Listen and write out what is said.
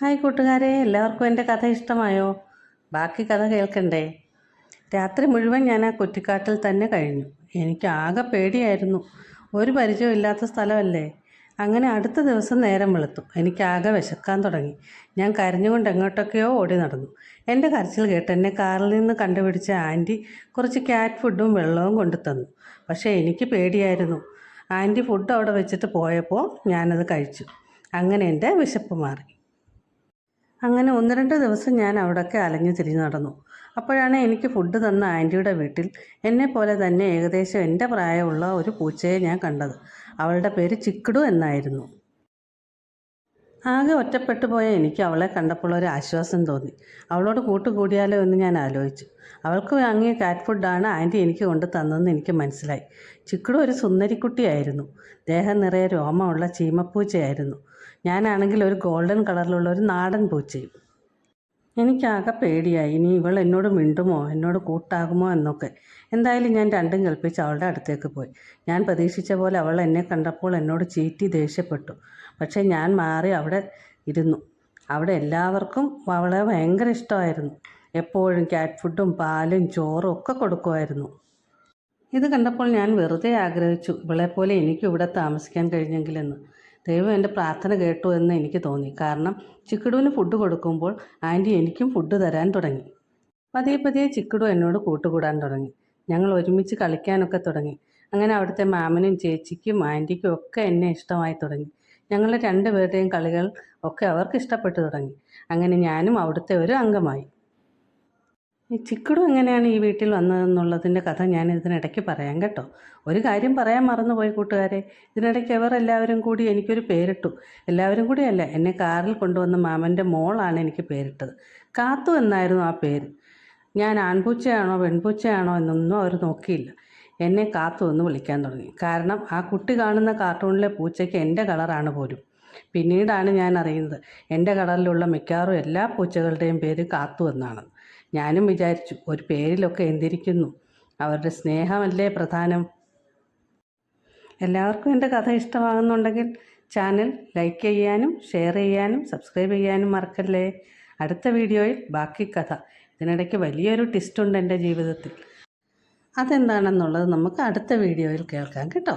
Hi കൂട്ടുകാരെ, എല്ലാവർക്കും എൻ്റെ കഥ ഇഷ്ടമായോ? ബാക്കി കഥ കേൾക്കണ്ടേ? രാത്രി മുഴുവൻ ഞാൻ ആ കുറ്റിക്കാട്ടിൽ തന്നെ കഴിഞ്ഞു. എനിക്ക് ആകെ പേടിയായിരുന്നു. ഒരു പരിചയമില്ലാത്ത സ്ഥലമല്ലേ. അങ്ങനെ അടുത്ത ദിവസം നേരം വെളുത്തു. എനിക്കാകെ വിശക്കാൻ തുടങ്ങി. ഞാൻ കരഞ്ഞുകൊണ്ട് എങ്ങോട്ടൊക്കെയോ ഓടി നടന്നു. എൻ്റെ കരച്ചിൽ കേട്ട് എന്നെ കാറിൽ നിന്ന് കണ്ടുപിടിച്ച ആൻറ്റി കുറച്ച് ക്യാറ്റ് ഫുഡും വെള്ളവും കൊണ്ടു തന്നു. പക്ഷേ എനിക്ക് പേടിയായിരുന്നു. ആൻറ്റി ഫുഡ് അവിടെ വെച്ചിട്ട് പോയപ്പോൾ ഞാനത് കഴിച്ചു. അങ്ങനെ എൻ്റെ വിശപ്പ് മാറി. അങ്ങനെ 1-2 ദിവസം ഞാൻ അവിടെയൊക്കെ അലഞ്ഞു തിരിഞ്ഞു നടന്നു. അപ്പോഴാണ് എനിക്ക് ഫുഡ് തന്ന ആൻറ്റിയുടെ വീട്ടിൽ എന്നെപ്പോലെ തന്നെ ഏകദേശം എൻ്റെ പ്രായമുള്ള ഒരു പൂച്ചയെ ഞാൻ കണ്ടത്. അവളുടെ പേര് ചിക്കിടു എന്നായിരുന്നു. ആകെ ഒറ്റപ്പെട്ടു പോയ എനിക്ക് അവളെ കണ്ടപ്പോൾ ഒരു ആശ്വാസം തോന്നി. അവളോട് കൂട്ടുകൂടിയാലോ എന്ന് ഞാൻ ആലോചിച്ചു. അവൾക്ക് വാങ്ങിയ കാറ്റ് ഫുഡാണ് ആൻറ്റി എനിക്ക് കൊണ്ട് തന്നതെന്ന് എനിക്ക് മനസ്സിലായി. ചിക്കിടു ഒരു സുന്ദരിക്കുട്ടിയായിരുന്നു. ദേഹം നിറയെ രോമമുള്ള ചീമപ്പൂച്ചയായിരുന്നു. ഞാനാണെങ്കിൽ ഒരു ഗോൾഡൻ കളറിലുള്ള ഒരു നാടൻ പൂച്ചയും. എനിക്കാകെ പേടിയായി. ഇനി ഇവൾ എന്നോട് മിണ്ടുമോ, എന്നോട് കൂട്ടാകുമോ എന്നൊക്കെ. എന്തായാലും ഞാൻ രണ്ടും കൽപ്പിച്ച് അവളുടെ അടുത്തേക്ക് പോയി. ഞാൻ പ്രതീക്ഷിച്ച പോലെ അവൾ എന്നെ കണ്ടപ്പോൾ എന്നോട് ചീറ്റി ദേഷ്യപ്പെട്ടു. പക്ഷേ ഞാൻ മാറി അവിടെ ഇരുന്നു. അവിടെ എല്ലാവർക്കും അവളെ ഭയങ്കര ഇഷ്ടമായിരുന്നു. എപ്പോഴും ക്യാറ്റ് ഫുഡും പാലും ചോറും ഒക്കെ കൊടുക്കുമായിരുന്നു. ഇത് കണ്ടപ്പോൾ ഞാൻ വെറുതെ ആഗ്രഹിച്ചു, ഇവളെപ്പോലെ എനിക്കും ഇവിടെ താമസിക്കാൻ കഴിഞ്ഞെങ്കിലെന്ന്. ദൈവം എൻ്റെ പ്രാർത്ഥന കേട്ടു എന്ന് എനിക്ക് തോന്നി. കാരണം ചിക്കിടുവിന് ഫുഡ് കൊടുക്കുമ്പോൾ ആൻറ്റി എനിക്കും ഫുഡ് തരാൻ തുടങ്ങി. പതിയെ പതിയെ ചിക്കിടു എന്നോട് കൂട്ടുകൂടാൻ തുടങ്ങി. ഞങ്ങൾ ഒരുമിച്ച് കളിക്കാനൊക്കെ തുടങ്ങി. അങ്ങനെ അവിടുത്തെ മാമനും ചേച്ചിക്കും ആൻറ്റിക്കും ഒക്കെ എന്നെ ഇഷ്ടമായി തുടങ്ങി. ഞങ്ങളുടെ 2 പേരുടെയും കളികൾ ഒക്കെ അവർക്ക് ഇഷ്ടപ്പെട്ടു തുടങ്ങി. അങ്ങനെ ഞാനും അവിടുത്തെ ഒരു അംഗമായി. ഈ ചിക്കിടു എങ്ങനെയാണ് ഈ വീട്ടിൽ വന്നതെന്നുള്ളതിൻ്റെ കഥ ഞാൻ ഇതിനിടയ്ക്ക് പറയാം കേട്ടോ. ഒരു കാര്യം പറയാൻ മറന്നുപോയി കൂട്ടുകാരെ. ഇതിനിടയ്ക്ക് എല്ലാവരും കൂടി എനിക്കൊരു പേരിട്ടു. എല്ലാവരും കൂടിയല്ല, എന്നെ കാറിൽ കൊണ്ടുവന്ന മാമൻ്റെ മോളാണ് എനിക്ക് പേരിട്ടത്. കാത്തു എന്നായിരുന്നു ആ പേര്. ഞാൻ ആൺപൂച്ചയാണോ പെൺപൂച്ചയാണോ എന്നൊന്നും അവർ നോക്കിയില്ല. എന്നെ കാത്തു എന്ന് വിളിക്കാൻ തുടങ്ങി. കാരണം ആ കുട്ടി കാണുന്ന കാർട്ടൂണിലെ പൂച്ചയ്ക്ക് എൻ്റെ കളറാണ് പോലും. പിന്നീടാണ് ഞാൻ അറിയുന്നത് എൻ്റെ കളറിലുള്ള മിക്കവാറും എല്ലാ പൂച്ചകളുടെയും പേര് കാത്തു എന്നാണ്. ഞാനും വിചാരിച്ചു, ഒരു പേരിലൊക്കെ എന്തിരിക്കുന്നു, അവരുടെ സ്നേഹമല്ലേ പ്രധാനം. എല്ലാവർക്കും എൻ്റെ കഥ ഇഷ്ടമാകുന്നുണ്ടെങ്കിൽ ചാനൽ ലൈക്ക് ചെയ്യാനും ഷെയർ ചെയ്യാനും സബ്സ്ക്രൈബ് ചെയ്യാനും മറക്കല്ലേ. അടുത്ത വീഡിയോയിൽ ബാക്കി കഥ. ഇതിനിടയ്ക്ക് വലിയൊരു ട്വിസ്റ്റ് ഉണ്ട് എൻ്റെ ജീവിതത്തിൽ. അതെന്താണെന്നുള്ളത് നമുക്ക് അടുത്ത വീഡിയോയിൽ കേൾക്കാം കേട്ടോ.